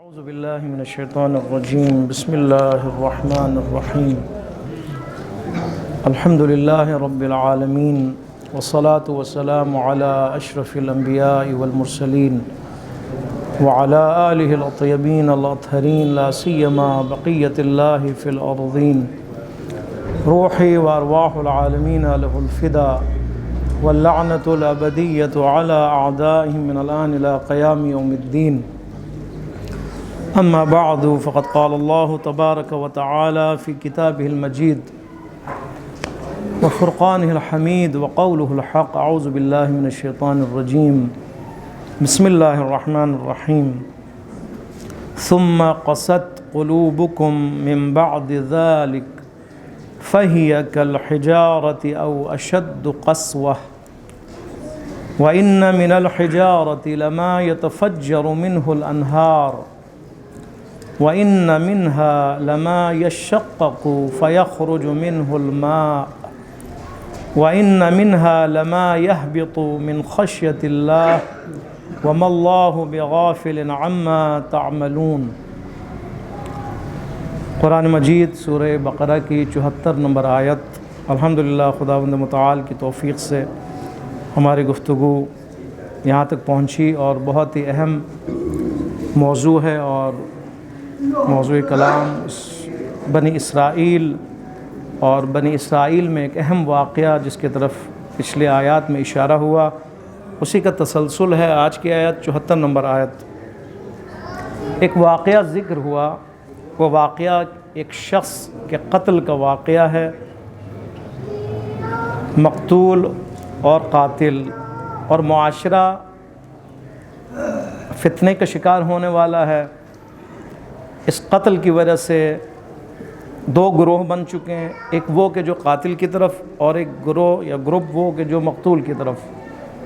أعوذ بالله من الشيطان الرجيم. بسم الله الرحمن الرحيم. الحمد لله رب العالمين، والصلاة والسلام على أشرف الأنبياء والمرسلين وعلى آله الطيبين الأطهرين، لا سيما بقية الله في الأرضين. روحي وأرواح العالمين له الفداء، واللعنة الأبدية على أعدائهم من الآن إلى قيام يوم الدين. أما بعد، فقد قال الله تبارك وتعالى في كتابه المجيد وفرقانه الحميد وقوله الحق. أعوذ بالله من الشيطان الرجيم. بسم الله الرحمن الرحيم. ثم قست قلوبكم من بعد ذلك فهي كالحجارة أو أشد قسوة وإن من الحجارة لما يتفجر منه الأنهار وإن منها لما يشقق فيخرج منه الماء وإن منها لما يهبط من خشية الله وما الله بغافل عما تعملون. قرآن مجید سورہ بقرہ کی 74 نمبر آیت. الحمدللہ خداوند متعال کی توفیق سے ہماری گفتگو یہاں تک پہنچی اور بہت ہی اہم موضوع ہے، اور موضوع کلام بنی اسرائیل اور بنی اسرائیل میں ایک اہم واقعہ جس کی طرف پچھلے آیات میں اشارہ ہوا، اسی کا تسلسل ہے آج کی آیت 74 نمبر آیت. ایک واقعہ ذکر ہوا، وہ واقعہ ایک شخص کے قتل کا واقعہ ہے. مقتول اور قاتل اور معاشرہ فتنے کا شکار ہونے والا ہے. اس قتل کی وجہ سے دو گروہ بن چکے ہیں، ایک وہ کہ جو قاتل کی طرف، اور ایک گروہ یا گروپ وہ کہ جو مقتول کی طرف.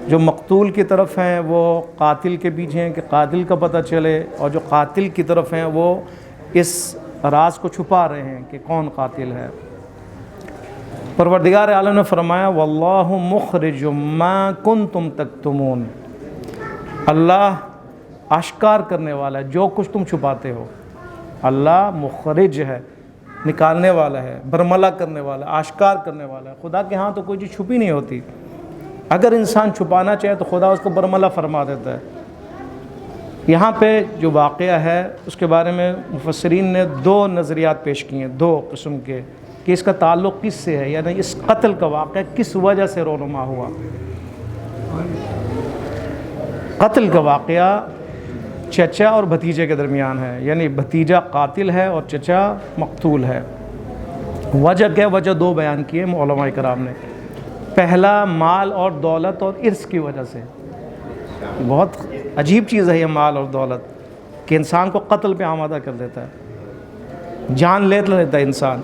جو مقتول کی طرف ہیں وہ قاتل کے پیچھے ہیں کہ قاتل کا پتہ چلے، اور جو قاتل کی طرف ہیں وہ اس راز کو چھپا رہے ہیں کہ کون قاتل ہے. پروردگار عالم نے فرمایا واللہ مخرج ما کنتم تکتمون. اللہ آشکار کرنے والا ہے جو کچھ تم چھپاتے ہو. اللہ مخرج ہے، نکالنے والا ہے، برملا کرنے والا ہے، آشکار کرنے والا ہے. خدا کے ہاں تو کوئی چیز چھپی نہیں ہوتی. اگر انسان چھپانا چاہے تو خدا اس کو برملا فرما دیتا ہے. یہاں پہ جو واقعہ ہے اس کے بارے میں مفسرین نے دو نظریات پیش کیے ہیں، دو قسم کے، کہ اس کا تعلق کس سے ہے، یعنی اس قتل کا واقعہ کس وجہ سے رونما ہوا. قتل کا واقعہ چچا اور بھتیجے کے درمیان ہے، یعنی بھتیجا قاتل ہے اور چچا مقتول ہے. وجہ کیا؟ وجہ دو بیان کیے علماء کرام نے. پہلا مال اور دولت اور ارث کی وجہ سے. بہت عجیب چیز ہے یہ مال اور دولت، کہ انسان کو قتل پہ آمادہ کر دیتا ہے، جان لے لیتا ہے انسان.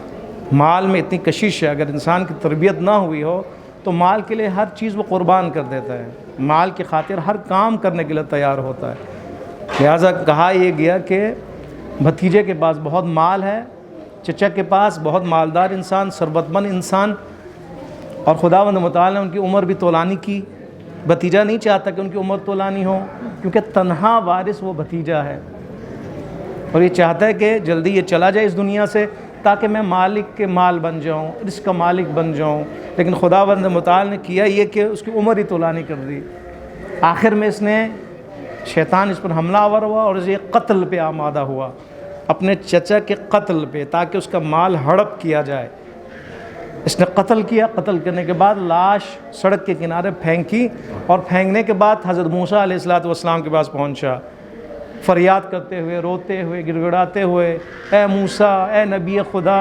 مال میں اتنی کشش ہے، اگر انسان کی تربیت نہ ہوئی ہو تو مال کے لیے ہر چیز وہ قربان کر دیتا ہے، مال کی خاطر ہر کام کرنے کے لیے تیار ہوتا ہے. لہٰذا کہا یہ گیا کہ بھتیجے کے پاس بہت مال ہے، چچا کے پاس بہت مالدار انسان، ثروت مند انسان، اور خداوند متعال نے ان کی عمر بھی طولانی کی. بھتیجا نہیں چاہتا کہ ان کی عمر طولانی ہو، کیونکہ تنہا وارث وہ بھتیجا ہے، اور یہ چاہتا ہے کہ جلدی یہ چلا جائے اس دنیا سے تاکہ میں مالک کے مال بن جاؤں، اس کا مالک بن جاؤں. لیکن خداوند متعال نے کیا یہ کہ اس کی عمر ہی طولانی کر دی. آخر میں اس نے شیطان اس پر حملہ آور ہوا اور یہ قتل پہ آمادہ ہوا، اپنے چچا کے قتل پہ، تاکہ اس کا مال ہڑپ کیا جائے. اس نے قتل کیا. قتل کرنے کے بعد لاش سڑک کے کنارے پھینکی، اور پھینکنے کے بعد حضرت موسیٰ علیہ السلام کے پاس پہنچا، فریاد کرتے ہوئے، روتے ہوئے، گڑ گڑاتے ہوئے، اے موسیٰ، اے نبی خدا،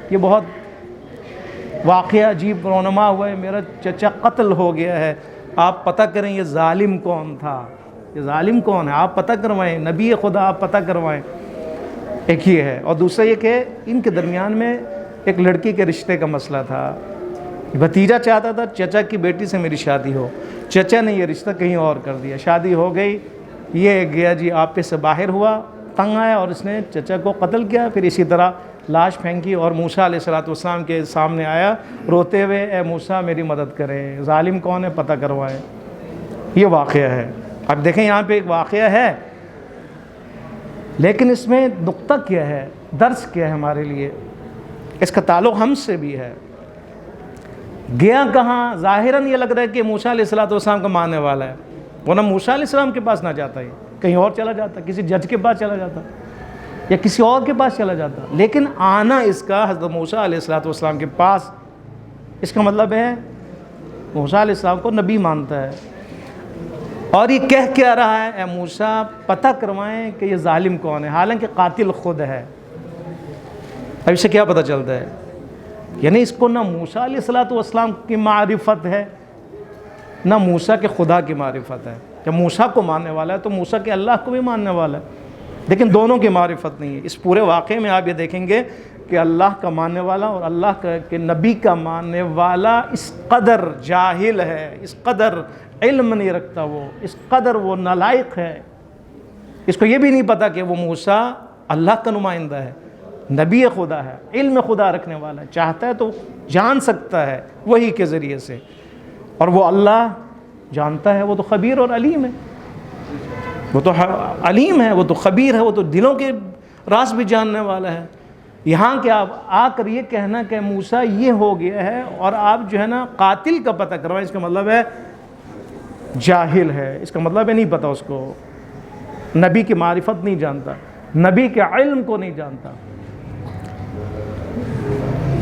یہ بہت واقعہ عجیب رونما ہوا ہے، میرا چچا قتل ہو گیا ہے، آپ پتہ کریں یہ ظالم کون تھا، یہ ظالم کون ہے، آپ پتہ کروائیں، نبی خدا آپ پتہ کروائیں. ایک یہ ہے. اور دوسرا یہ کہ ان کے درمیان میں ایک لڑکی کے رشتے کا مسئلہ تھا. بھتیجا چاہتا تھا چچا کی بیٹی سے میری شادی ہو، چچا نے یہ رشتہ کہیں اور کر دیا، شادی ہو گئی، یہ گیا جی آپے سے باہر ہوا، تنگ آیا اور اس نے چچا کو قتل کیا. پھر اسی طرح لاش پھینکی اور موسیٰ علیہ السلام کے سامنے آیا روتے ہوئے، اے موسیٰ میری مدد کریں، ظالم کون ہے پتہ کروائیں. یہ واقعہ ہے. اب دیکھیں یہاں پہ ایک واقعہ ہے لیکن اس میں نقطہ کیا ہے، درس کیا ہے ہمارے لیے، اس کا تعلق ہم سے بھی ہے۔ گیا کہاں؟ ظاہراً یہ لگ رہا ہے کہ موسیٰ علیہ السلام کا ماننے والا ہے، ورنہ موسیٰ علیہ السلام کے پاس نہ جاتا، یہ کہیں اور چلا جاتا، کسی جج کے پاس چلا جاتا یا کسی اور کے پاس چلا جاتا۔ لیکن آنا اس کا حضرت موسیٰ علیہ السلام کے پاس، اس کا مطلب ہے موسیٰ علیہ السلام کو نبی مانتا ہے، اور یہ کہہ کیا رہا ہے، اے موسیٰ پتہ کروائیں کہ یہ ظالم کون ہے، حالانکہ قاتل خود ہے۔ اب اس سے کیا پتہ چلتا ہے؟ یعنی اس کو نہ موسیٰ علیہ السلام کی معرفت ہے، نہ موسیٰ کے خدا کی معرفت ہے۔ جب موسیٰ کو ماننے والا ہے تو موسیٰ کے اللہ کو بھی ماننے والا ہے، لیکن دونوں کی معرفت نہیں ہے۔ اس پورے واقعے میں آپ یہ دیکھیں گے کہ اللہ کا ماننے والا اور اللہ کے نبی کا ماننے والا اس قدر جاہل ہے، اس قدر علم نہیں رکھتا، وہ اس قدر وہ نالائق ہے، اس کو یہ بھی نہیں پتا کہ وہ موسیٰ اللہ کا نمائندہ ہے، نبی خدا ہے، علم خدا رکھنے والا ہے، چاہتا ہے تو جان سکتا ہے وحی کے ذریعے سے، اور وہ اللہ جانتا ہے، وہ تو خبیر اور علیم ہے، وہ تو علیم ہے، وہ تو خبیر ہے، وہ تو دلوں کے راز بھی جاننے والا ہے۔ یہاں کہ آپ آ کر یہ کہنا کہ موسیٰ یہ ہو گیا ہے اور آپ جو ہے نا قاتل کا پتہ کروائیں، اس کا مطلب ہے جاہل ہے، اس کا مطلب ہے نہیں پتہ، اس کو نبی کی معرفت نہیں جانتا، نبی کے علم کو نہیں جانتا،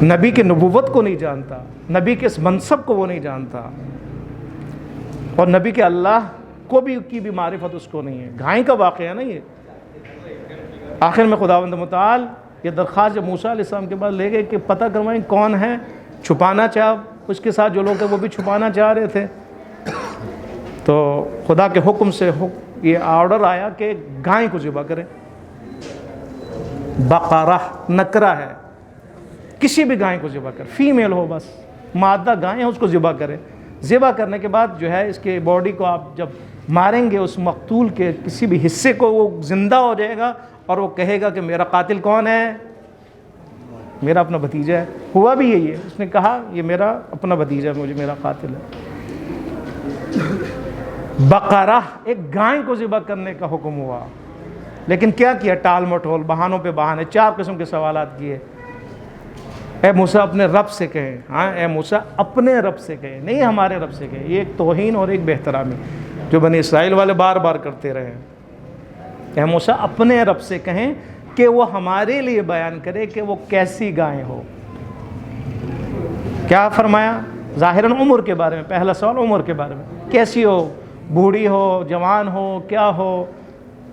نبی کی نبوت کو نہیں جانتا، نبی کے اس منصب کو وہ نہیں جانتا، اور نبی کے اللہ کو بھی کی بھی معرفت اس کو نہیں ہے۔ گھائیں کا واقعہ ہے نا یہ۔ آخر میں خداوند متعال یہ درخواست جب موسیٰ علیہ السلام کے بعد لے گئے کہ پتہ کروائیں کون ہے، چھپانا چاہ اس کے ساتھ جو لوگ ہیں وہ بھی چھپانا چاہ رہے تھے، تو خدا کے حکم سے یہ آرڈر آیا کہ گائے کو ذبح کریں۔ بقرہ نکرہ ہے، کسی بھی گائے کو ذبح کریں، فیمیل ہو، بس مادہ گائے ہیں اس کو ذبح کریں۔ ذبح کرنے کے بعد جو ہے اس کے باڈی کو آپ جب ماریں گے، اس مقتول کے کسی بھی حصے کو وہ زندہ ہو جائے گا اور وہ کہے گا کہ میرا قاتل کون ہے؟ میرا اپنا بھتیجا ہے۔ ہوا بھی یہی ہے، اس نے کہا یہ میرا اپنا بھتیجا ہے، مجھے میرا قاتل ہے۔ بقرہ ایک گائے کو ذبح کرنے کا حکم ہوا، لیکن کیا کیا؟ ٹال مٹول، بہانوں پہ بہانے، 4 قسم کے سوالات کیے۔ اے موسیٰ اپنے رب سے کہیں، ہاں اے موسیٰ اپنے رب سے کہیں، نہیں ہمارے رب سے کہیں۔ یہ ایک توہین اور ایک بہترامی جو بنی اسرائیل والے بار بار کرتے رہے۔ اے موسیٰ اپنے رب سے کہیں کہ وہ ہمارے لیے بیان کرے کہ وہ کیسی گائے ہو۔ کیا فرمایا؟ ظاہراً عمر کے بارے میں، پہلا سوال عمر کے بارے میں، کیسی ہو، بوڑھی ہو، جوان ہو، کیا ہو؟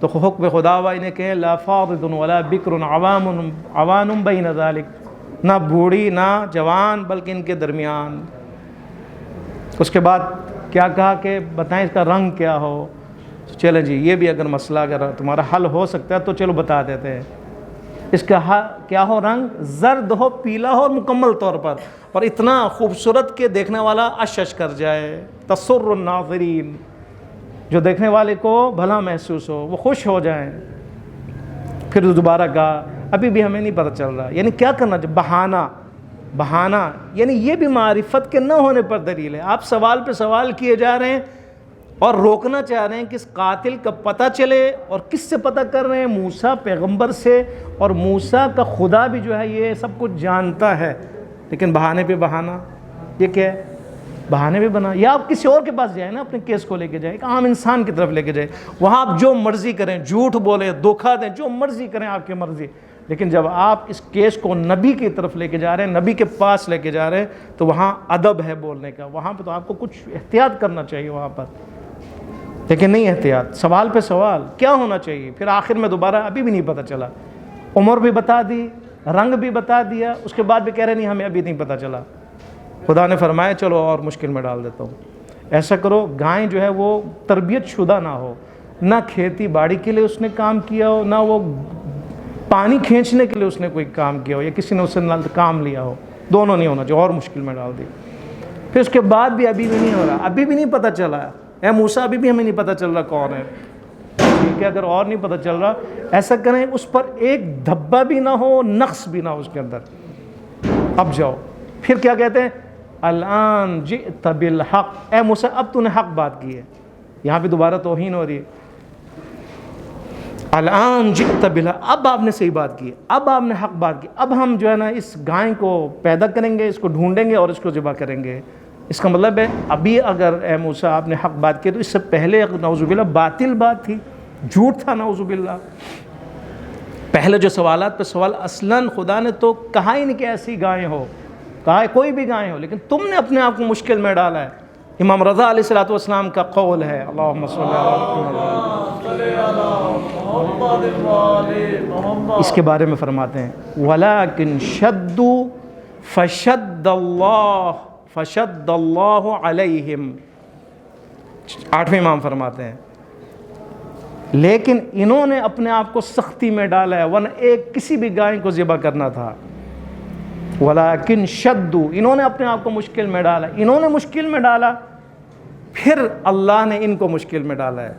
تو حکم خدا وائی نے کہے لا فاضد ولا بکر عوان بین ذالک، نہ بوڑھی نہ جوان بلکہ ان کے درمیان۔ اس کے بعد کیا کہا کہ بتائیں اس کا رنگ کیا ہو؟ چلیں جی یہ بھی اگر مسئلہ اگر تمہارا حل ہو سکتا ہے تو چلو بتا دیتے ہیں۔ اس کا کیا ہو؟ رنگ زرد ہو، پیلا ہو، اور مکمل طور پر، اور اتنا خوبصورت کہ دیکھنے والا اشش کر جائے، تسر الناظرین، جو دیکھنے والے کو بھلا محسوس ہو، وہ خوش ہو جائیں۔ پھر دوبارہ کہا ابھی بھی ہمیں نہیں پتہ چل رہا، یعنی کیا کرنا چاہیے؟ بہانہ، یعنی یہ بھی معرفت کے نہ ہونے پر دلیل ہے۔ آپ سوال پہ سوال کیے جا رہے ہیں اور روکنا چاہ رہے ہیں کہ اس قاتل کا پتہ چلے، اور کس سے پتہ کر رہے ہیں؟ موسیٰ پیغمبر سے، اور موسیٰ کا خدا بھی جو ہے یہ سب کچھ جانتا ہے، لیکن بہانے پہ بہانہ، یہ کیا ہے؟ بہانے پہ بنا، یا آپ کسی اور کے پاس جائیں نا، اپنے کیس کو لے کے جائیں، ایک عام انسان کی طرف لے کے جائیں، وہاں آپ جو مرضی کریں، جھوٹ بولیں، دھوکہ دیں، جو مرضی کریں آپ کی مرضی، لیکن جب آپ اس کیس کو نبی کی طرف لے کے جا رہے ہیں، نبی کے پاس لے کے جا رہے ہیں، تو وہاں ادب ہے بولنے کا، وہاں پہ تو آپ کو کچھ احتیاط کرنا چاہیے وہاں پر، لیکن نہیں احتیاط، سوال پہ سوال کیا ہونا چاہیے۔ پھر آخر میں دوبارہ ابھی بھی نہیں پتہ چلا، عمر بھی بتا دی، رنگ بھی بتا دیا، اس کے بعد بھی کہہ رہے نہیں ہمیں ابھی نہیں پتہ چلا۔ خدا نے فرمایا چلو اور مشکل میں ڈال دیتا ہوں، ایسا کرو گائے جو ہے وہ تربیت شدہ نہ ہو، نہ کھیتی باڑی کے لیے اس نے کام کیا ہو، نہ وہ پانی کھینچنے کے لیے اس نے کوئی کام کیا ہو، یا کسی نے اس سے کام لیا ہو، دونوں نہیں ہونا چاہیے، اور مشکل میں ڈال دی۔ پھر اس کے بعد بھی ابھی بھی نہیں ہو رہا، ابھی بھی نہیں پتہ چلا، اے موسیٰ ابھی بھی ہمیں نہیں پتہ چل رہا کون ہے۔ ٹھیک ہے، اگر اور نہیں پتہ چل رہا، ایسا کریں اس پر ایک دھبا بھی نہ ہو، نقص بھی نہ ہو اس کے اندر، اب جاؤ۔ پھر کیا کہتے ہیں؟ الان جئت بالحق، اے موسیٰ اب تو نے حق بات کی ہے، یہاں پہ دوبارہ توہین ہو رہی ہے۔ الان جئت بالحق، اب آپ نے صحیح بات کی، اب آپ نے حق بات کی، اب ہم جو ہے نا اس گائے کو پیدا کریں گے، اس کو ڈھونڈیں گے اور اس کو ذبح کریں گے۔ اس کا مطلب ہے ابھی اگر اے موسیٰ آپ نے حق بات کی تو اس سے پہلے نعوذ باللہ باطل بات تھی، جھوٹ تھا نعوذ باللہ۔ پہلے جو سوالات پہ سوال، اصلاً خدا نے تو کہا ہی نہیں کہ ایسی گائیں ہو، کہا ہے کوئی بھی گائیں ہو، لیکن تم نے اپنے آپ کو مشکل میں ڈالا ہے۔ امام رضا علیہ الصلوۃ والسلام کا قول ہے، اللہم صلی محمد، اس کے بارے میں فرماتے ہیں وَلَكِنْ شَدُّوا فَشَدَّ اللَّهُ عَلَيْهِمْ، 8ویں امام فرماتے ہیں لیکن انہوں نے اپنے آپ کو سختی میں ڈالا ہے، ورنہ کسی بھی گائے کو ذبح کرنا تھا۔ وَلَكِنْ شَدُّوا، انہوں نے اپنے آپ کو مشکل میں ڈالا، انہوں نے مشکل میں ڈالا، پھر اللہ نے ان کو مشکل میں ڈالا ہے۔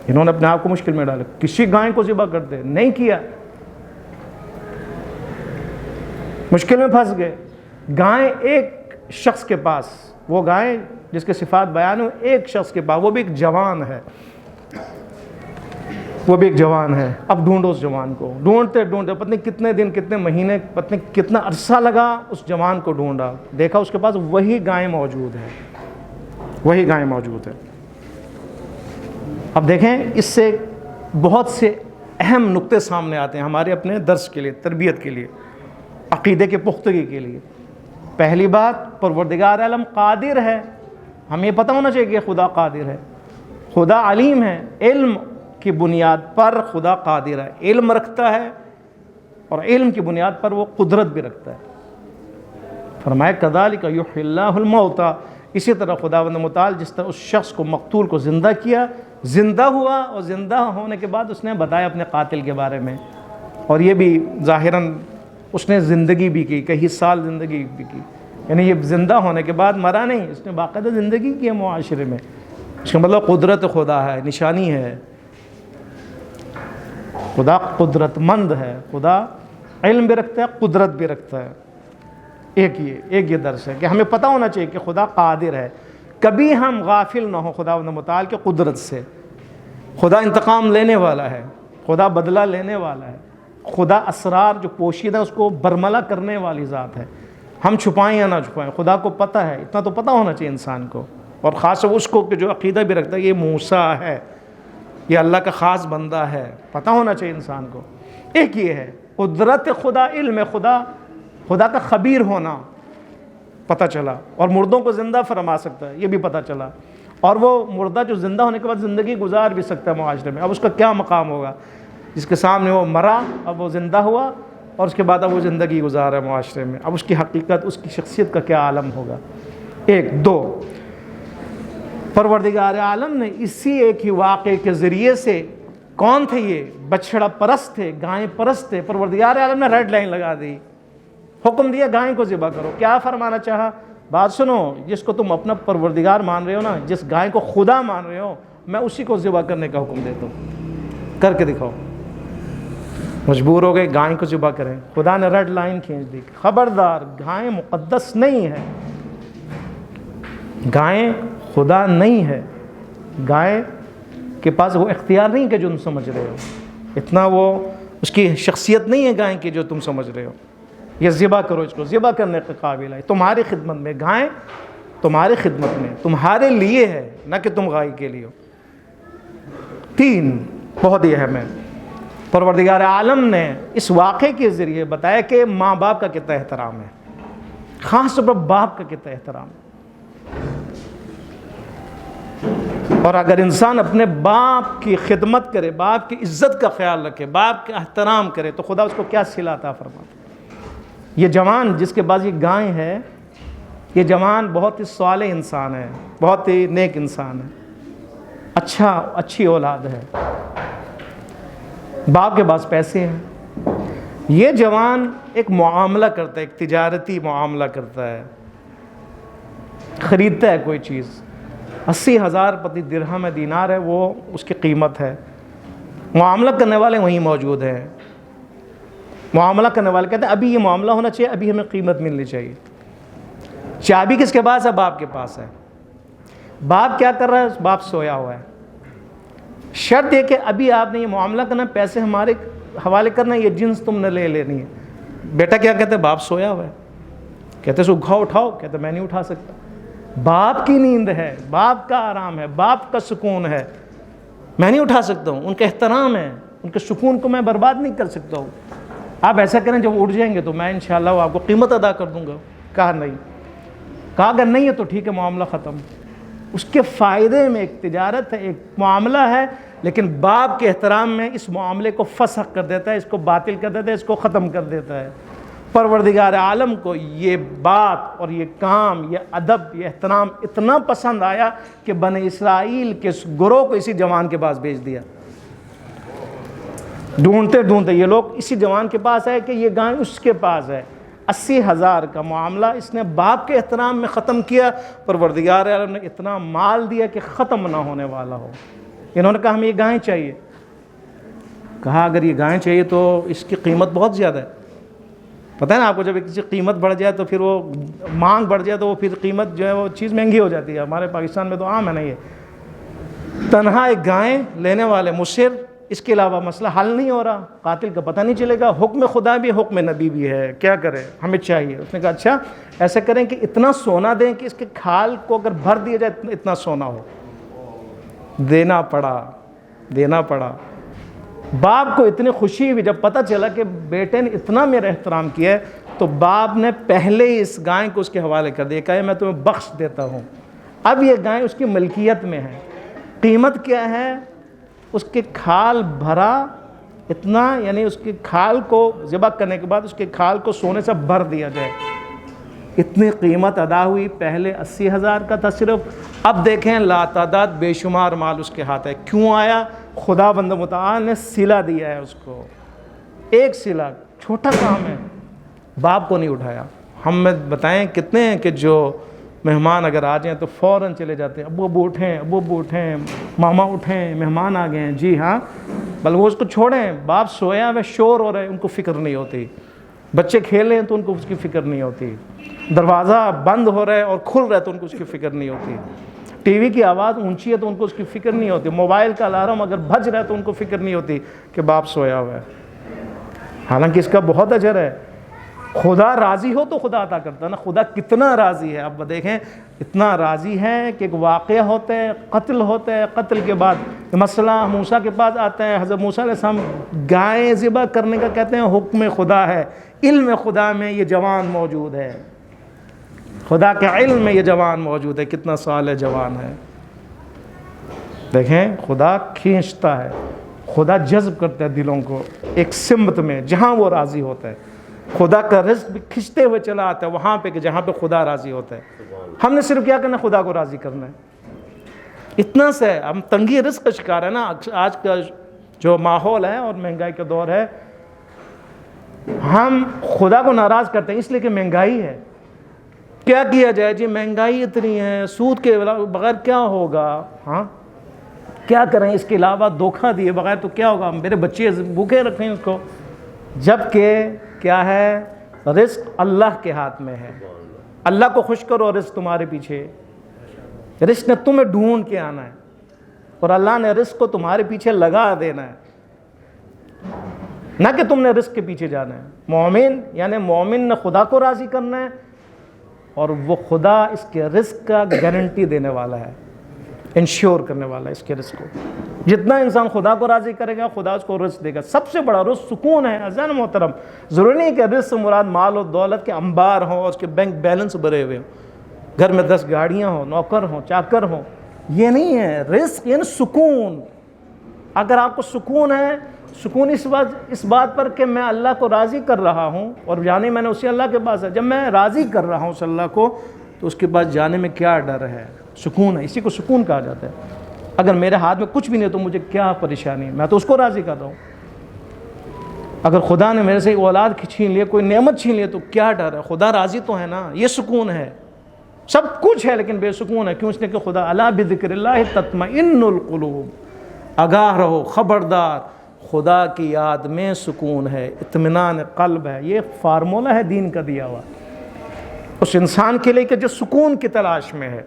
انہوں نے اپنے آپ کو مشکل میں ڈالا، کسی گائے کو ذبح کرتے نہیں کیا، مشکل میں پھنس گئے۔ گائیں ایک شخص کے پاس، وہ گائیں جس کے صفات بیان ہو، ایک شخص کے پاس، وہ بھی ایک جوان ہے، وہ بھی ایک جوان ہے۔ اب ڈھونڈو اس جوان کو، ڈھونڈتے ڈھونڈتے پتہ نہیں کتنے دن، کتنے مہینے، پتہ نہیں کتنا عرصہ لگا، اس جوان کو ڈھونڈا، دیکھا اس کے پاس وہی گائیں موجود ہے، وہی گائیں موجود ہے۔ اب دیکھیں اس سے بہت سے اہم نقطے سامنے آتے ہیں ہمارے اپنے درس کے لیے، تربیت کے لیے، عقیدے کے پختگی کے لیے۔ پہلی بات، پروردگار عالم قادر ہے، ہمیں یہ پتہ ہونا چاہیے کہ خدا قادر ہے، خدا علیم ہے، علم کی بنیاد پر خدا قادر ہے، علم رکھتا ہے اور علم کی بنیاد پر وہ قدرت بھی رکھتا ہے۔ فرمایا کذالک یحیی اللہ الموتیٰ، اسی طرح خداوند متعال جس طرح اس شخص کو مقتول کو زندہ کیا، زندہ ہوا، اور زندہ ہونے کے بعد اس نے بتایا اپنے قاتل کے بارے میں، اور یہ بھی ظاہراً اس نے زندگی بھی کی، کئی سال زندگی بھی کی، یعنی یہ زندہ ہونے کے بعد مرا نہیں، اس نے باقاعدہ زندگی کی ہے معاشرے میں۔ اس کا مطلب قدرت خدا ہے، نشانی ہے، خدا قدرت مند ہے، خدا علم بھی رکھتا ہے، قدرت بھی رکھتا ہے۔ ایک یہ درس ہے کہ ہمیں پتہ ہونا چاہیے کہ خدا قادر ہے، کبھی ہم غافل نہ ہوں خداوند متعال کے قدرت سے۔ خدا انتقام لینے والا ہے، خدا بدلہ لینے والا ہے، خدا اسرار جو پوشیدہ اس کو برملا کرنے والی ذات ہے، ہم چھپائیں یا نہ چھپائیں، خدا کو پتہ ہے، اتنا تو پتہ ہونا چاہیے انسان کو، اور خاص طور اس کو کہ جو عقیدہ بھی رکھتا ہے یہ موسیٰ ہے، یہ اللہ کا خاص بندہ ہے، پتہ ہونا چاہیے انسان کو۔ ایک یہ ہے قدرت خدا، علم خدا، خدا کا خبیر ہونا پتہ چلا، اور مردوں کو زندہ فرما سکتا ہے یہ بھی پتہ چلا، اور وہ مردہ جو زندہ ہونے کے بعد زندگی گزار بھی سکتا ہے معاشرے میں۔ اب اس کا کیا مقام ہوگا، جس کے سامنے وہ مرا، اب وہ زندہ ہوا، اور اس کے بعد اب وہ زندگی گزار ہے معاشرے میں، اب اس کی حقیقت، اس کی شخصیت کا کیا عالم ہوگا۔ ایک دو، پروردگار عالم نے اسی ایک ہی واقعے کے ذریعے سے، کون تھے یہ؟ بچڑا پرست تھے، گائیں پرست تھے، پروردگار عالم نے ریڈ لائن لگا دی، حکم دیا گائیں کو ذبح کرو۔ کیا فرمانا چاہا؟ بات سنو، جس کو تم اپنا پروردگار مان رہے ہو نا، جس گائے کو خدا مان رہے ہو، میں اسی کو ذبح کرنے کا حکم دیتا ہوں، کر کے دکھاؤ۔ مجبور ہو گئے گائیں کو ذبح کریں، خدا نے ریڈ لائن کھینچ دی، خبردار گائیں مقدس نہیں ہے، گائیں خدا نہیں ہے، گائے کے پاس وہ اختیار نہیں کہ جو تم سمجھ رہے ہو، اتنا وہ اس کی شخصیت نہیں ہے گائیں کی جو تم سمجھ رہے ہو۔ یہ ذبح کرو، اس کو ذبح کرنے کے قابل ہے، تمہاری خدمت میں، گائیں تمہاری خدمت میں، تمہارے لیے ہے، نہ کہ تم گائے کے لیے ہو۔ تین بہت ہی اہم ہے، پروردگار عالم نے اس واقعے کے ذریعے بتایا کہ ماں باپ کا کتنا احترام ہے، خاص طور پر باپ کا کتنا احترام ہے، اور اگر انسان اپنے باپ کی خدمت کرے، باپ کی عزت کا خیال رکھے، باپ کا احترام کرے، تو خدا اس کو کیا صلہ عطا فرماتا ہے۔ یہ جوان جس کے پاس یہ گائیں ہے، یہ جوان بہت ہی صالح انسان ہے، بہت ہی نیک انسان ہے، اچھی اولاد ہے، باپ کے پاس پیسے ہیں۔ یہ جوان ایک معاملہ کرتا ہے، ایک تجارتی معاملہ کرتا ہے، خریدتا ہے کوئی چیز، 80,000 پتی درہم ہے، دینار ہے، وہ اس کی قیمت ہے، معاملہ کرنے والے وہیں موجود ہیں، معاملہ کرنے والے کہتے ہیں ابھی یہ معاملہ ہونا چاہیے، ابھی ہمیں قیمت ملنی چاہیے۔ چابی کس کے پاس ہے؟ باپ کے پاس ہے۔ باپ کیا کر رہا ہے؟ باپ سویا ہوا ہے، شرط یہ کہ ابھی آپ نے یہ معاملہ کرنا، پیسے ہمارے حوالے کرنا، یہ جنس تم نے لے لینی ہے۔ بیٹا کیا کہتے ہیں؟ باپ سویا ہوا ہے، کہتے ہیں اٹھاؤ اٹھاؤ، کہتے میں نہیں اٹھا سکتا۔ باپ کی نیند ہے، باپ کا آرام ہے، باپ کا سکون ہے، میں نہیں اٹھا سکتا ہوں۔ ان کا احترام ہے، ان کے سکون کو میں برباد نہیں کر سکتا ہوں۔ آپ ایسا کریں جب اٹھ جائیں گے تو میں انشاءاللہ آپ کو قیمت ادا کر دوں گا۔ کہا نہیں، کہا اگر نہیں ہے تو ٹھیک ہے، معاملہ ختم۔ اس کے فائدے میں ایک تجارت ہے، ایک معاملہ ہے، لیکن باپ کے احترام میں اس معاملے کو فسخ کر دیتا ہے، اس کو باطل کر دیتا ہے، اس کو ختم کر دیتا ہے۔ پروردگار عالم کو یہ بات اور یہ کام، یہ ادب، یہ احترام اتنا پسند آیا کہ بنی اسرائیل کے اس گروہ کو اسی جوان کے پاس بھیج دیا۔ ڈھونڈتے ڈھونڈتے یہ لوگ اسی جوان کے پاس آئے کہ یہ گائے اس کے پاس ہے۔ 80,000 کا معاملہ اس نے باپ کے احترام میں ختم کیا۔ پروردگار عالم نے اتنا مال دیا کہ ختم نہ ہونے والا ہو۔ انہوں نے کہا ہمیں یہ گائیں چاہیے۔ کہا اگر یہ گائیں چاہیے تو اس کی قیمت بہت زیادہ ہے۔ پتہ ہے نا آپ کو، جب ایک چیز قیمت بڑھ جائے تو پھر وہ مانگ بڑھ جائے تو وہ پھر قیمت جو ہے وہ چیز مہنگی ہو جاتی ہے۔ ہمارے پاکستان میں تو عام ہے نا یہ۔ تنہا ایک گائیں لینے والے مصر، اس کے علاوہ مسئلہ حل نہیں ہو رہا، قاتل کا پتہ نہیں چلے گا، حکم خدا بھی حکم نبی بھی ہے، کیا کریں، ہمیں چاہیے۔ اس نے کہا اچھا ایسا کریں کہ اتنا سونا دیں کہ اس کے کھال کو اگر بھر دیا جائے اتنا سونا ہو۔ دینا پڑا۔ باپ کو اتنی خوشی ہوئی جب پتہ چلا کہ بیٹے نے اتنا میرا احترام کیا ہے، تو باپ نے پہلے ہی اس گائے کو اس کے حوالے کر دیا، کہا میں تمہیں بخش دیتا ہوں۔ اب یہ گائے اس کی ملکیت میں ہے۔ قیمت کیا ہے؟ اس کے کھال بھرا اتنا، یعنی اس کے کھال کو ذبح کرنے کے بعد اس کے کھال کو سونے سے بھر دیا جائے، اتنی قیمت ادا ہوئی۔ پہلے 80,000 کا تھا صرف، اب دیکھیں لاتعداد بے شمار مال اس کے ہاتھ ہے۔ کیوں آیا؟ خدا بند متعال نے صلہ دیا ہے اس کو، ایک صلہ، چھوٹا کام ہے، باپ کو نہیں اٹھایا۔ ہم میں بتائیں کتنے ہیں کہ جو مہمان اگر آ جائیں تو فوراً چلے جاتے ہیں، ابو اٹھیں، ماما اٹھیں، مہمان آ گئے ہیں، جی ہاں، بلکہ وہ اس کو چھوڑیں، باپ سویا ہے، شور ہو رہے ہیں، ان کو فکر نہیں ہوتی۔ بچے کھیل رہے ہیں تو ان کو اس کی فکر نہیں ہوتی، دروازہ بند ہو رہا ہے اور کھل رہا ہے تو ان کو اس کی فکر نہیں ہوتی، ٹی وی کی آواز اونچی ہے تو ان کو اس کی فکر نہیں ہوتی، موبائل کا الارم اگر بج رہا ہے تو ان کو فکر نہیں ہوتی کہ باپ سویا ہوا ہے، حالانکہ اس کا بہت اجر ہے۔ خدا راضی ہو تو خدا عطا کرتا ہے نا۔ خدا کتنا راضی ہے، اب دیکھیں اتنا راضی ہے کہ ایک واقعہ ہوتا ہے، قتل ہوتا ہے، قتل کے بعد مسئلہ موسیٰ کے پاس آتا ہے، حضرت موسیٰ علیہ السلام گائے ذبح کرنے کا کہتے ہیں حکم خدا ہے، علم خدا میں یہ جوان موجود ہے، خدا کے علم میں یہ جوان موجود ہے۔ کتنا سال ہے، جوان ہے۔ دیکھیں خدا کھینچتا ہے، خدا جذب کرتا ہے دلوں کو ایک سمت میں جہاں وہ راضی ہوتا ہے۔ خدا کا رزق بھی کھنچتے ہوئے چلا آتا ہے وہاں پہ کہ جہاں پہ خدا راضی ہوتا ہے۔ ہم نے صرف کیا کرنا؟ خدا کو راضی کرنا ہے۔ اتنا سے ہم تنگی رزق کا شکار ہے نا۔ آج کا جو ماحول ہے اور مہنگائی کا دور ہے، ہم خدا کو ناراض کرتے ہیں اس لیے کہ مہنگائی ہے۔ کیا کیا جائے جی، مہنگائی اتنی ہے، سود کے بغیر کیا ہوگا، ہاں کیا کریں، اس کے علاوہ دھوکہ دیے بغیر تو کیا ہوگا، میرے بچے بھوکے رکھیں اس کو۔ جبکہ کیا ہے، رزق اللہ کے ہاتھ میں ہے۔ اللہ کو خوش کرو، رزق تمہارے پیچھے، رزق نے تمہیں ڈھونڈ کے آنا ہے اور اللہ نے رزق کو تمہارے پیچھے لگا دینا ہے، نہ کہ تم نے رزق کے پیچھے جانا ہے۔ مومن یعنی مومن نے خدا کو راضی کرنا ہے اور وہ خدا اس کے رزق کا گارنٹی دینے والا ہے، انشور کرنے والا ہے اس کے رزق کو۔ جتنا انسان خدا کو راضی کرے گا خدا اس کو رزق دے گا۔ سب سے بڑا رزق سکون ہے عزیزان محترم۔ ضروری نہیں کہ رزق مراد مال و دولت کے انبار ہوں اور اس کے بینک بیلنس بھرے ہوئے ہوں، گھر میں 10 گاڑیاں ہوں، نوکر ہوں، چاکر ہوں، یہ نہیں ہے رزق، یعنی سکون۔ اگر آپ کو سکون ہے، سکون اس بات پر کہ میں اللہ کو راضی کر رہا ہوں اور جانے میں نے اسی اللہ کے پاس ہے، جب میں راضی کر رہا ہوں اس اللہ کو تو اس کے پاس جانے میں کیا ڈر ہے، سکون ہے، اسی کو سکون کہا جاتا ہے۔ اگر میرے ہاتھ میں کچھ بھی نہیں تو مجھے کیا پریشانی ہے، میں تو اس کو راضی کر رہا ہوں۔ اگر خدا نے میرے سے اولاد چھین لیے، کوئی نعمت چھین لیے تو کیا ڈر ہے، خدا راضی تو ہے نا، یہ سکون ہے۔ سب کچھ ہے لیکن بے سکون ہے، کیوں؟ اس نے کہ خدا الا بذکر اللہ تطمئن القلوب، آگاہ رہو، خبردار، خدا کی یاد میں سکون ہے، اطمینان قلب ہے۔ یہ فارمولہ ہے دین کا دیا ہوا اس انسان کے لیے کہ جو سکون کی تلاش میں ہے۔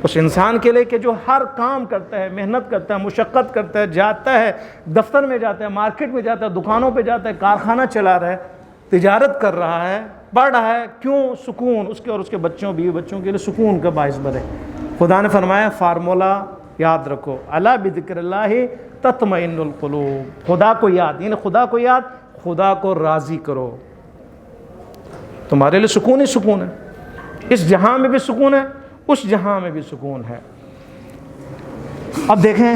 اس انسان کے لیے کہ جو ہر کام کرتا ہے، محنت کرتا ہے، مشقت کرتا ہے، جاتا ہے، دفتر میں جاتا ہے، مارکیٹ میں جاتا ہے، دکانوں پہ جاتا ہے، کارخانہ چلا رہا ہے، تجارت کر رہا ہے، پڑھ رہا ہے، کیوں؟ سکون اس کے اور اس کے بچوں، بیوی بچوں کے لیے سکون کا باعث بنے۔ خدا نے فرمایا فارمولہ یاد رکھو، الا بذکر اللہ تطمئن القلوب، خدا کو یاد، یعنی خدا کو یاد، خدا کو راضی کرو، تمہارے لیے سکون ہی سکون ہے، اس جہاں میں بھی سکون ہے، اس جہاں میں بھی سکون ہے۔ اب دیکھیں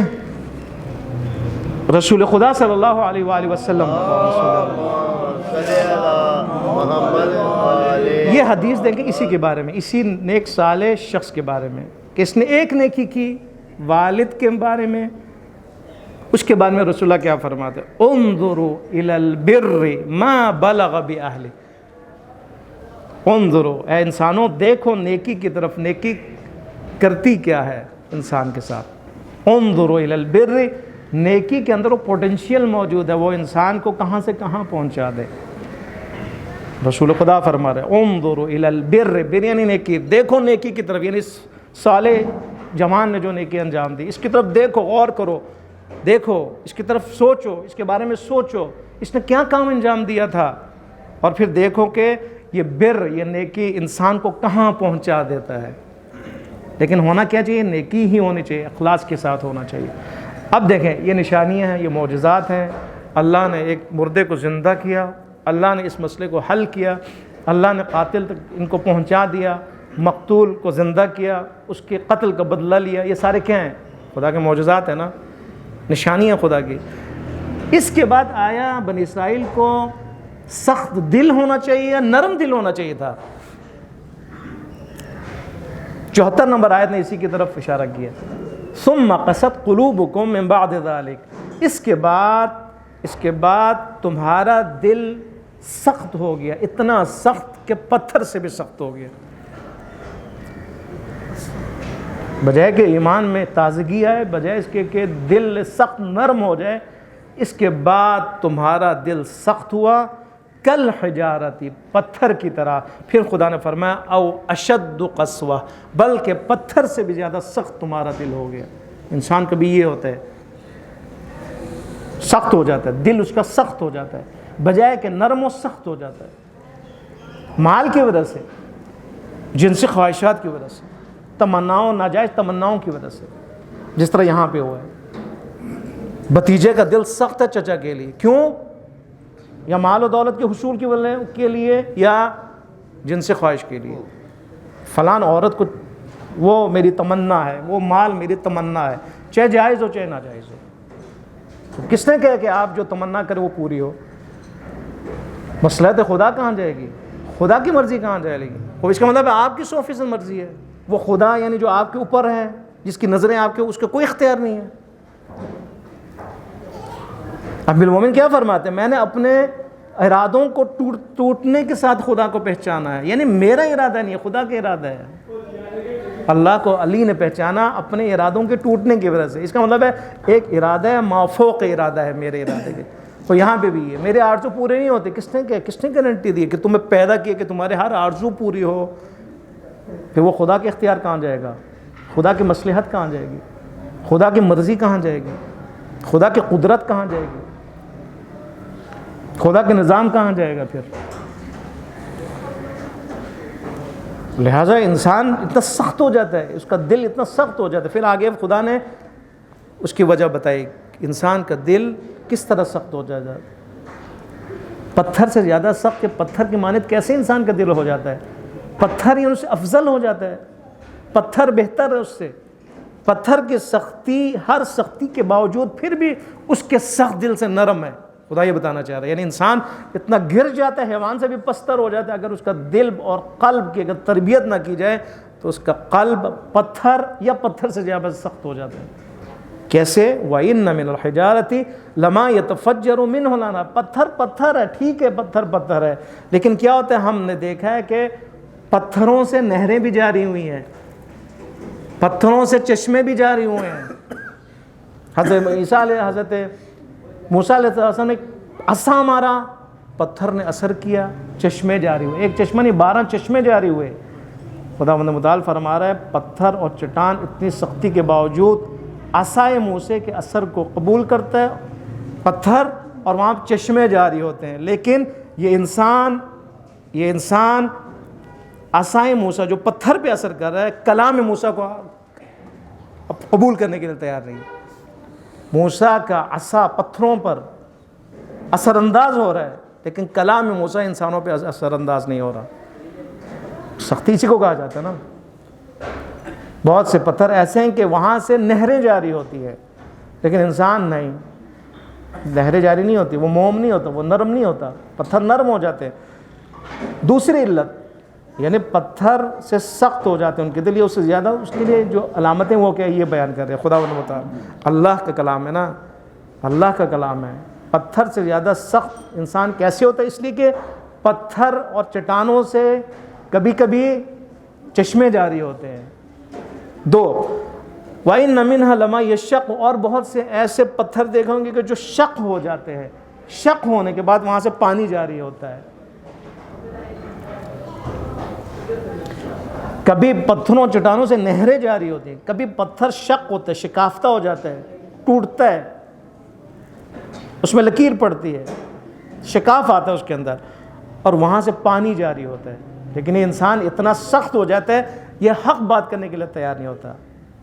رسول خدا صلی اللہ علیہ وآلہ وسلم، یہ حدیث دیکھیں اسی کے بارے میں، اسی نیک صالح شخص کے بارے میں کہ اس نے ایک نیکی کی، والد کے بارے میں، اس کے بعد میں رسول اللہ کیا فرماتے ہیں؟ انظروا الی البر ما بلغ باہلہ، انظروا، اے انسانوں دیکھو نیکی کی طرف، نیکی کرتی کیا ہے انسان کے ساتھ، انظروا الی البر، نیکی کے اندر وہ پوٹینشیل موجود ہے، وہ انسان کو کہاں سے کہاں پہنچا دے۔ رسول خدا فرما رہے انظروا الی البر، بر یعنی نیکی، دیکھو نیکی کی طرف، یعنی صالح جوان نے جو نیکی انجام دی، اس کی طرف دیکھو، غور کرو، دیکھو اس کی طرف سوچو، اس کے بارے میں سوچو، اس نے کیا کام انجام دیا تھا، اور پھر دیکھو کہ یہ بر، یہ نیکی انسان کو کہاں پہنچا دیتا ہے۔ لیکن ہونا کیا چاہیے؟ نیکی ہی ہونی چاہیے، اخلاص کے ساتھ ہونا چاہیے۔ اب دیکھیں یہ نشانیاں ہیں، یہ معجزات ہیں، اللہ نے ایک مردے کو زندہ کیا، اللہ نے اس مسئلے کو حل کیا، اللہ نے قاتل تک ان کو پہنچا دیا، مقتول کو زندہ کیا، اس کے قتل کا بدلہ لیا، یہ سارے کیا ہیں؟ خدا کے معجزات ہیں نا، نشانیاں خدا کی۔ اس کے بعد آیا بنی اسرائیل کو سخت دل ہونا چاہیے یا نرم دل ہونا چاہیے تھا؟ 74 نمبر آیت نے اسی کی طرف اشارہ کیا، ثم قست قلوبکم من بعد ذلک، اس کے بعد تمہارا دل سخت ہو گیا، اتنا سخت کہ پتھر سے بھی سخت ہو گیا، بجائے کہ ایمان میں تازگی آئے، بجائے اس کے کہ دل سخت نرم ہو جائے، اس کے بعد تمہارا دل سخت ہوا، کل حجارتی، پتھر کی طرح۔ پھر خدا نے فرمایا او اشد قسوہ، بلکہ پتھر سے بھی زیادہ سخت تمہارا دل ہو گیا۔ انسان کبھی یہ ہوتا ہے، سخت ہو جاتا ہے، دل اس کا سخت ہو جاتا ہے، بجائے کہ نرم و سخت ہو جاتا ہے، مال کی وجہ سے، جنسی خواہشات کی وجہ سے، تمناؤں، ناجائز تمناؤں کی وجہ سے، جس طرح یہاں پہ ہوا ہے۔ بھتیجے کا دل سخت ہے چچا کے لیے، کیوں؟ یا مال و دولت کے حصول کی وجہ کے لیے، یا جنسی خواہش کے لیے، فلان عورت کو وہ میری تمنا ہے، وہ مال میری تمنا ہے، چاہے جائز ہو چاہے ناجائز ہو۔ تو کس نے کہا کہ آپ جو تمنا کرے وہ پوری ہو؟ مصلحت خدا کہاں جائے گی؟ خدا کی مرضی کہاں جائے گی؟ وہ اس کا مطلب ہے آپ کی 100% مرضی ہے، وہ خدا یعنی جو آپ کے اوپر ہے، جس کی نظریں آپ کے، اس کا کوئی اختیار نہیں ہے۔ اب المومن کیا فرماتے ہیں؟ میں نے اپنے ارادوں کو ٹوٹنے کے ساتھ خدا کو پہچانا ہے، یعنی میرا ارادہ نہیں ہے، خدا کا ارادہ ہے۔ اللہ کو علی نے پہچانا اپنے ارادوں کے ٹوٹنے کی وجہ سے، اس کا مطلب ہے ایک ارادہ ہے مافوق ارادہ ہے میرے ارادے کے۔ تو یہاں پہ بھی ہے، میرے آرزو پورے نہیں ہوتے، کس نے گارنٹی دی کہ تمہیں پیدا کیا کہ تمہارے ہر آرزو پوری ہو؟ پھر وہ خدا کے اختیار کہاں جائے گا؟ خدا کی مصلحت کہاں جائے گی؟ خدا کی مرضی کہاں جائے گی؟ خدا کی قدرت کہاں جائے گی؟ خدا کے نظام کہاں جائے گا پھر؟ لہٰذا انسان اتنا سخت ہو جاتا ہے، اس کا دل اتنا سخت ہو جاتا ہے۔ پھر آگے خدا نے اس کی وجہ بتائی، انسان کا دل کس طرح سخت ہو جاتا ہے، پتھر سے زیادہ سخت، کہ پتھر کی مانند کیسے انسان کا دل ہو جاتا ہے؟ پتھر ہی ان سے افضل ہو جاتا ہے، پتھر بہتر ہے اس سے۔ پتھر کی سختی، ہر سختی کے باوجود پھر بھی اس کے سخت دل سے نرم ہے، خدا یہ بتانا چاہ رہا ہے۔ یعنی انسان اتنا گر جاتا ہے، حیوان سے بھی پستر ہو جاتا ہے، اگر اس کا دل اور قلب کی اگر تربیت نہ کی جائے تو اس کا قلب پتھر یا پتھر سے زیادہ سخت ہو جاتا ہے۔ کیسے؟ وَإِنَّ مِنَ الْحِجَارَةِ لَمَا يَتَفَجَّرُ مِنْهُ الْأَنْهَارُ، پتھر ہے، ٹھیک ہے پتھر ہے، لیکن کیا ہوتا ہے؟ ہم نے دیکھا ہے کہ پتھروں سے نہریں بھی جاری ہوئی ہیں، پتھروں سے چشمے بھی جاری ہوئے ہیں۔ حضرت موسیٰ علیہ السلام نے عصا مارا، پتھر نے اثر کیا، چشمے جاری ہوئے، ایک چشمہ نہیں 12 چشمے جاری ہوئے۔ خداوند متعال فرما رہا ہے پتھر اور چٹان اتنی سختی کے باوجود عصائے موسیٰ کے اثر کو قبول کرتا ہے، پتھر اور وہاں چشمے جاری ہوتے ہیں، لیکن یہ انسان عصائے موسیٰ جو پتھر پہ اثر کر رہا ہے کلام موسیٰ کو قبول کرنے کے لیے تیار نہیں۔ موسیٰ کا عصا پتھروں پر اثر انداز ہو رہا ہے، لیکن کلام موسیٰ انسانوں پہ اثر انداز نہیں ہو رہا۔ سختی اسی کو کہا جاتا ہے نا۔ بہت سے پتھر ایسے ہیں کہ وہاں سے نہریں جاری ہوتی ہے، لیکن انسان نہیں، نہریں جاری نہیں ہوتی، وہ موم نہیں ہوتا، وہ نرم نہیں ہوتا، پتھر نرم ہو جاتے ہیں۔ دوسری علت یعنی پتھر سے سخت ہو جاتے ہیں ان کے دل، یہ اس سے زیادہ اس کے لیے جو علامتیں وہ کیا یہ بیان کر رہے ہیں خداوند متعال۔ اللہ کا کلام ہے نا، اللہ کا کلام ہے۔ پتھر سے زیادہ سخت انسان کیسے ہوتا ہے؟ اس لیے کہ پتھر اور چٹانوں سے کبھی کبھی چشمے جاری ہوتے ہیں۔ دو، وَإِنَّ مِنْهَا لَمَا يَشَّقُّ، اور بہت سے ایسے پتھر دیکھیں گے کہ جو شق ہو جاتے ہیں، شق ہونے کے بعد وہاں سے پانی جاری ہوتا ہے۔ کبھی پتھروں چٹانوں سے نہریں جاری ہوتی ہیں، کبھی پتھر شق ہوتا ہے، شکافتہ ہو جاتا ہے، ٹوٹتا ہے، اس میں لکیر پڑتی ہے، شکاف آتا ہے اس کے اندر، اور وہاں سے پانی جاری ہوتا ہے۔ لیکن یہ انسان اتنا سخت ہو جاتا ہے یہ حق بات کرنے کے لیے تیار نہیں ہوتا۔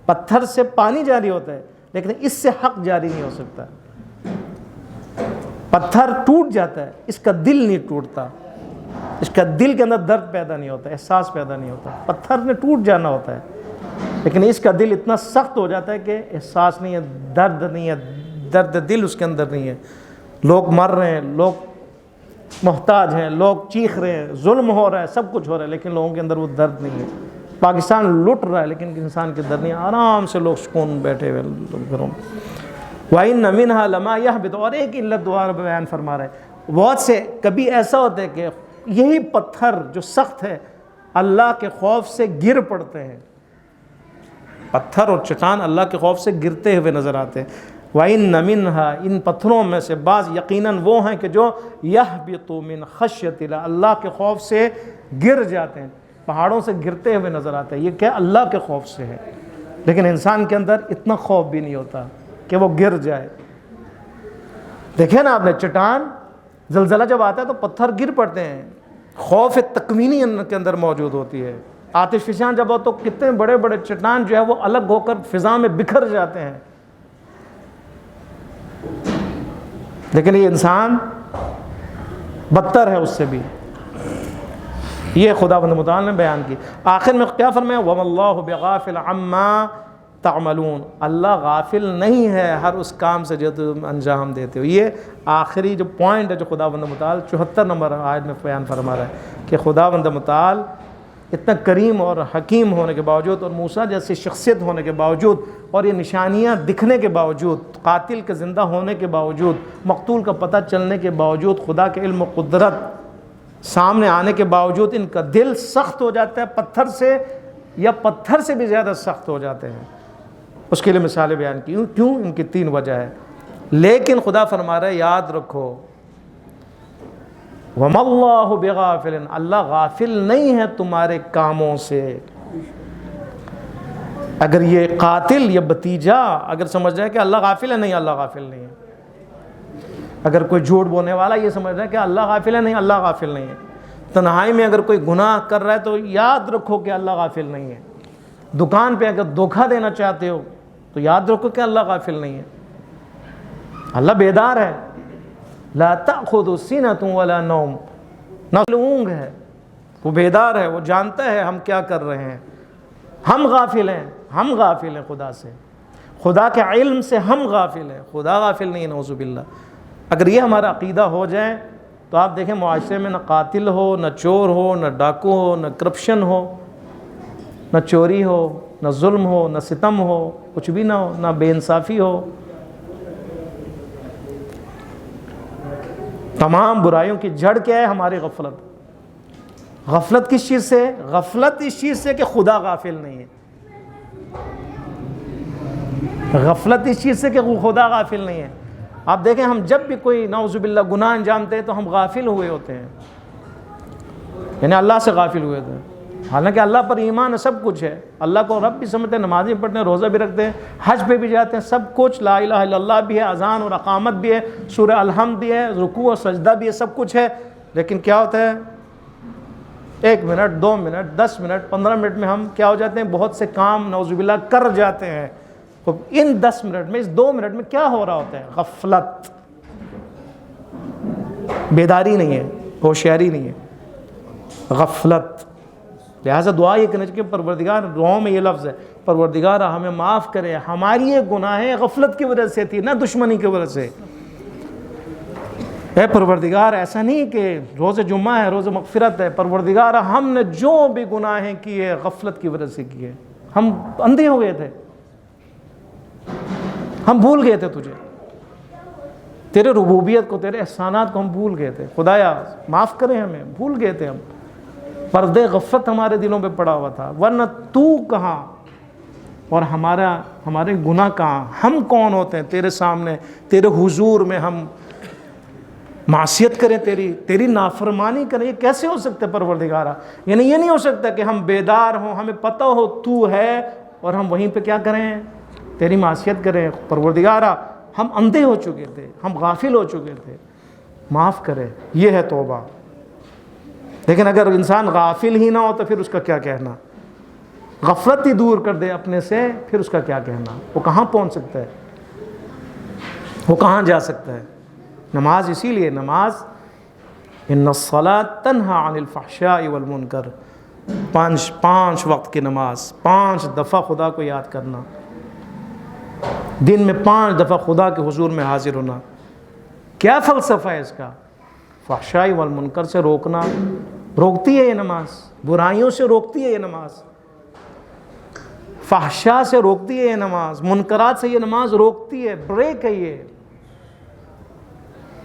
پتھر سے پانی جاری ہوتا ہے لیکن اس سے حق جاری نہیں ہو سکتا۔ پتھر ٹوٹ جاتا ہے، اس کا دل نہیں ٹوٹتا، اس کا دل کے اندر درد پیدا نہیں ہوتا، احساس پیدا نہیں ہوتا۔ پتھر نے ٹوٹ جانا ہوتا ہے لیکن اس کا دل اتنا سخت ہو جاتا ہے کہ احساس نہیں ہے، درد نہیں ہے، درد دل اس کے اندر نہیں ہے۔ لوگ مر رہے ہیں، لوگ محتاج ہیں، لوگ چیخ رہے ہیں، ظلم ہو رہا ہے، سب کچھ ہو رہا ہے، لیکن لوگوں کے اندر وہ درد نہیں ہے۔ پاکستان لٹ رہا ہے لیکن انسان کے درد نہیں ہے، آرام سے لوگ سکون بیٹھے ہوئے گھروں میں۔ وَإِنَّ مِنْهَا لَمَا يَهْبِطُ، اور ایک علت دوبارہ بیان فرما رہے ہیں، بہت سے کبھی ایسا ہوتا ہے کہ یہی پتھر جو سخت ہے اللہ کے خوف سے گر پڑتے ہیں۔ پتھر اور چٹان اللہ کے خوف سے گرتے ہوئے نظر آتے ہیں۔ وَإِنَّ مِنْهَا، ان پتھروں میں سے بعض یقیناً وہ ہیں کہ جو يَهْبِطُ مِنْ خَشْيَةِ اللَّهِ، اللہ کے خوف سے گر جاتے ہیں، پہاڑوں سے گرتے ہوئے نظر آتے ہیں۔ یہ کیا اللہ کے خوف سے ہے، لیکن انسان کے اندر اتنا خوف بھی نہیں ہوتا کہ وہ گر جائے۔ دیکھیں نا آپ نے، چٹان زلزلہ جب آتا ہے تو پتھر گر پڑتے ہیں، خوف تکوینی ان کے اندر موجود ہوتی ہے۔ آتش فشاں جب ہو تو کتنے بڑے بڑے چٹان جو ہے وہ الگ ہو کر فضا میں بکھر جاتے ہیں، لیکن یہ انسان بدتر ہے اس سے بھی۔ یہ خداوند متعال نے بیان کی۔ آخر میں کیا فرمایا؟ وَمَا اللَّهُ بِغَافِلٍ عَمَّا تَعْمَلُونَ، اللہ غافل نہیں ہے ہر اس کام سے جو تم انجام دیتے ہو۔ یہ آخری جو پوائنٹ ہے جو خداوند متعال 74 نمبر آیت میں بیان فرما رہا ہے کہ خداوند متعال اتنا کریم اور حکیم ہونے کے باوجود اور موسیٰ جیسی شخصیت ہونے کے باوجود اور یہ نشانیاں دکھنے کے باوجود، قاتل کے زندہ ہونے کے باوجود، مقتول کا پتہ چلنے کے باوجود، خدا کے علم و قدرت سامنے آنے کے باوجود ان کا دل سخت ہو جاتا ہے پتھر سے، یا پتھر سے بھی زیادہ سخت ہو جاتے ہیں۔ اس کے لیے مثالیں بیان کی، کیوں؟ ان کی 3 وجہ ہے۔ لیکن خدا فرما رہا ہے یاد رکھو، وَمَا اللَّهُ بِغَافِلٍ، اللہ غافل نہیں ہے تمہارے کاموں سے۔ اگر یہ قاتل یا بھتیجا اگر سمجھ جائے کہ اللہ غافل ہے، نہیں، اللہ غافل نہیں ہے۔ اگر کوئی جھوٹ بولنے والا یہ سمجھ رہا ہے کہ اللہ غافل ہے، نہیں، اللہ غافل نہیں ہے۔ تنہائی میں اگر کوئی گناہ کر رہا ہے تو یاد رکھو کہ اللہ غافل نہیں ہے۔ دکان پہ اگر دھوکہ دینا چاہتے ہو تو یاد رکھو کہ اللہ غافل نہیں ہے، اللہ بیدار ہے۔ لا تأخذ سنۃ ولا نوم، نہ اونگ ہے، وہ بیدار ہے، وہ جانتا ہے ہم کیا کر رہے ہیں۔ ہم غافل ہیں، ہم غافل ہیں خدا سے، خدا کے علم سے ہم غافل ہیں، خدا غافل نہیں ہے، نعوذ باللہ۔ اگر یہ ہمارا عقیدہ ہو جائے تو آپ دیکھیں معاشرے میں نہ قاتل ہو، نہ چور ہو، نہ ڈاکو ہو، نہ کرپشن ہو، نہ چوری ہو، نہ ظلم ہو، نہ ستم ہو، کچھ بھی نہ ہو، نہ بے انصافی ہو۔ تمام برائیوں کی جڑ کیا ہے؟ ہماری غفلت۔ غفلت کس چیز سے؟ غفلت اس چیز سے کہ خدا غافل نہیں ہے۔ غفلت اس چیز سے کہ خدا غافل نہیں ہے۔ آپ دیکھیں ہم جب بھی کوئی نعوذ باللہ گناہ انجامتے ہیں تو ہم غافل ہوئے ہوتے ہیں، یعنی اللہ سے غافل ہوئے ہوتے ہیں۔ حالانکہ اللہ پر ایمان ہے، سب کچھ ہے، اللہ کو رب بھی سمجھتے ہیں، نمازیں پڑھتے ہیں، روزہ بھی رکھتے ہیں، حج پہ بھی جاتے ہیں، سب کچھ، لا الہ الا اللہ بھی ہے، اذان اور اقامت بھی ہے، سورہ الحمد بھی ہے، رکوع اور سجدہ بھی ہے، سب کچھ ہے، لیکن کیا ہوتا ہے 1 منٹ 2 منٹ 10 منٹ 15 منٹ میں ہم کیا ہو جاتے ہیں، بہت سے کام نعوذ باللہ کر جاتے ہیں. تو ان 10 منٹ میں، اس 2 منٹ میں کیا ہو رہا ہوتا ہے؟ غفلت، بیداری نہیں ہے، ہوشیاری نہیں ہے، غفلت. لہٰذا دعا یہ کرنا چاہیے کہ پروردگار، دعاؤں میں یہ لفظ ہے، پروردگار ہمیں معاف کرے، ہماری یہ گناہیں غفلت کی وجہ سے تھی، نہ دشمنی کی وجہ سے. اے پروردگار، ایسا نہیں کہ روز جمعہ ہے، روز مغفرت ہے، پروردگار ہم نے جو بھی گناہیں کیے غفلت کی وجہ سے کیے، ہم اندھے ہو گئے تھے، ہم بھول گئے تھے تجھے، تیرے ربوبیت کو، تیرے احسانات کو ہم بھول گئے تھے. خدایا معاف کریں ہمیں، بھول گئے تھے ہم، پردے غفلت ہمارے دلوں پہ پڑا ہوا تھا، ورنہ تو کہاں اور ہمارے گناہ کہاں؟ ہم کون ہوتے ہیں تیرے سامنے، تیرے حضور میں ہم معصیت کریں، تیری نافرمانی کریں؟ یہ کیسے ہو سکتا ہے پروردگارہ؟ یعنی یہ نہیں ہو سکتا کہ ہم بیدار ہوں، ہمیں پتہ ہو تو ہے، اور ہم وہیں پہ کیا کریں؟ تیری معصیت کریں. پروردگارہ ہم اندھے ہو چکے تھے، ہم غافل ہو چکے تھے، معاف کرے. یہ ہے توبہ. لیکن اگر انسان غافل ہی نہ ہو تو پھر اس کا کیا کہنا؟ غفلت ہی دور کر دے اپنے سے، پھر اس کا کیا کہنا؟ وہ کہاں پہنچ سکتا ہے؟ وہ کہاں جا سکتا ہے؟ نماز، اسی لیے نماز، ان الصلاۃ تنہی عن الفحشاء والمنکر، 5 وقت کی نماز، 5 دفعہ خدا کو یاد کرنا، دن میں 5 دفعہ خدا کے حضور میں حاضر ہونا. کیا فلسفہ ہے اس کا؟ فحشاء والمنکر سے روکنا، روکتی ہے یہ نماز، برائیوں سے روکتی ہے یہ نماز، فحشاء سے روکتی ہے یہ نماز، منکرات سے یہ نماز روکتی ہے. بریک ہے یہ،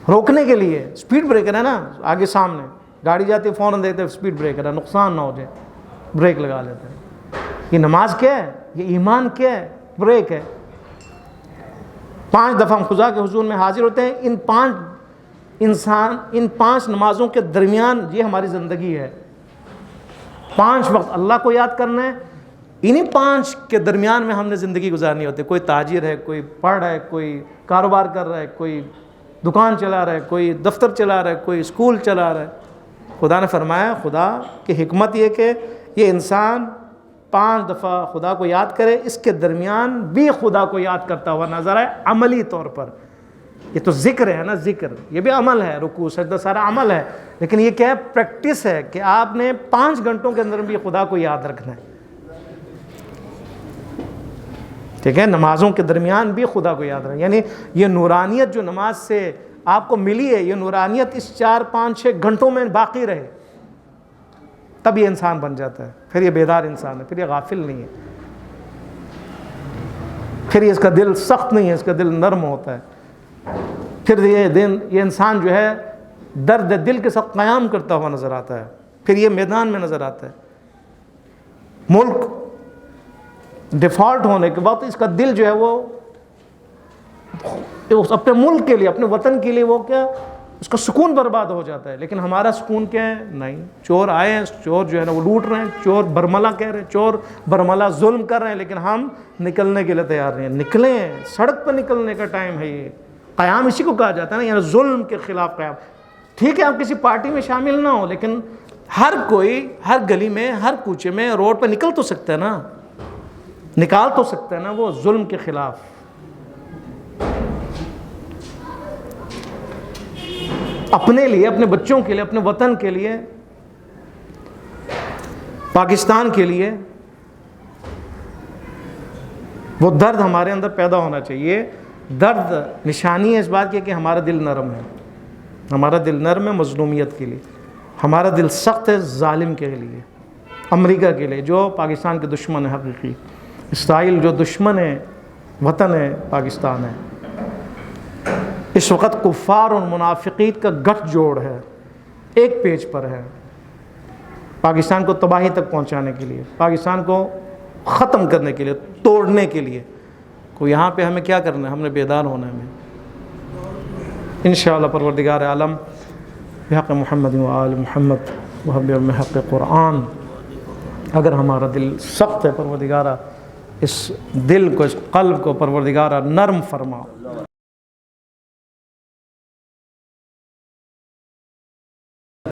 روکنے کے لیے. سپیڈ بریکر ہے نا، آگے سامنے گاڑی جاتی ہے فوراً دیکھتے ہیں سپیڈ بریکر ہے، نقصان نہ ہو جائے، بریک لگا لیتے ہیں. یہ نماز کیا ہے؟ یہ ایمان کیا ہے؟ بریک ہے. 5 دفعہ ہم خدا کے حضور میں حاضر ہوتے ہیں. ان 5 نمازوں کے درمیان یہ ہماری زندگی ہے. 5 وقت اللہ کو یاد کرنا ہے، انہی 5 کے درمیان میں ہم نے زندگی گزارنی ہوتی ہے. کوئی تاجر ہے، کوئی پڑھ رہا ہے، کوئی کاروبار کر رہا ہے، کوئی دکان چلا رہا ہے، کوئی دفتر چلا رہا ہے، کوئی اسکول چلا رہا ہے. خدا نے فرمایا، خدا کی حکمت یہ کہ یہ انسان 5 دفعہ خدا کو یاد کرے، اس کے درمیان بھی خدا کو یاد کرتا ہوا نظر آئے عملی طور پر. یہ تو ذکر ہے نا، ذکر یہ بھی عمل ہے، رکوع سجدہ سارا عمل ہے، لیکن یہ کیا ہے؟ پریکٹس ہے کہ آپ نے 5 گھنٹوں کے اندر بھی خدا کو یاد رکھنا ہے. ٹھیک ہے، نمازوں کے درمیان بھی خدا کو یاد رکھنا. یعنی یہ نورانیت جو نماز سے آپ کو ملی ہے، یہ نورانیت اس 4 5 6 گھنٹوں میں باقی رہے، تب یہ انسان بن جاتا ہے. پھر یہ بیدار انسان ہے، پھر یہ غافل نہیں ہے، پھر یہ اس کا دل سخت نہیں ہے، اس کا دل نرم ہوتا ہے. پھر یہ انسان جو ہے درد دل کے ساتھ قیام کرتا ہوا نظر آتا ہے، پھر یہ میدان میں نظر آتا ہے. ملک ڈیفالٹ ہونے کے بعد اس کا دل جو ہے وہ اپنے ملک کے لیے، اپنے وطن کے لیے وہ کیا، اس کا سکون برباد ہو جاتا ہے. لیکن ہمارا سکون کیا ہے؟ نہیں. چور آئے ہیں، چور جو ہے نا وہ لوٹ رہے ہیں، چور برملا کہہ رہے ہیں، چور برملا ظلم کر رہے ہیں، لیکن ہم نکلنے کے لیے تیار نہیں ہیں. نکلیں، سڑک پر نکلنے کا ٹائم ہے. یہ قیام اسی کو کہا جاتا ہے نا، یعنی ظلم کے خلاف قیام. ٹھیک ہے آپ کسی پارٹی میں شامل نہ ہو، لیکن ہر کوئی ہر گلی میں، ہر کوچے میں، روڈ پہ نکل تو سکتا ہے نا، نکال تو سکتا ہے نا وہ ظلم کے خلاف. اپنے لیے، اپنے بچوں کے لیے، اپنے وطن کے لیے، پاکستان کے لیے وہ درد ہمارے اندر پیدا ہونا چاہیے. درد نشانی ہے اس بات کی کہ ہمارا دل نرم ہے، ہمارا دل نرم ہے مظلومیت کے لیے، ہمارا دل سخت ہے ظالم کے لیے، امریکہ کے لیے جو پاکستان کے دشمن ہے حقیقی، اسرائیل جو دشمن ہے وطن ہے پاکستان ہے. اس وقت کفار اور منافقین کا گٹھ جوڑ ہے، ایک پیج پر ہے، پاکستان کو تباہی تک پہنچانے کے لیے، پاکستان کو ختم کرنے کے لیے، توڑنے کے لیے. کو یہاں پہ ہمیں کیا کرنا ہے؟ ہم نے بیدار ہونا ہے. ہمیں انشاءاللہ پروردگار عالم بحق محمد و آل محمد و بحق قرآن اگر ہمارا دل سخت ہے پروردگارہ اس دل کو، اس قلب کو پروردگارہ نرم فرما،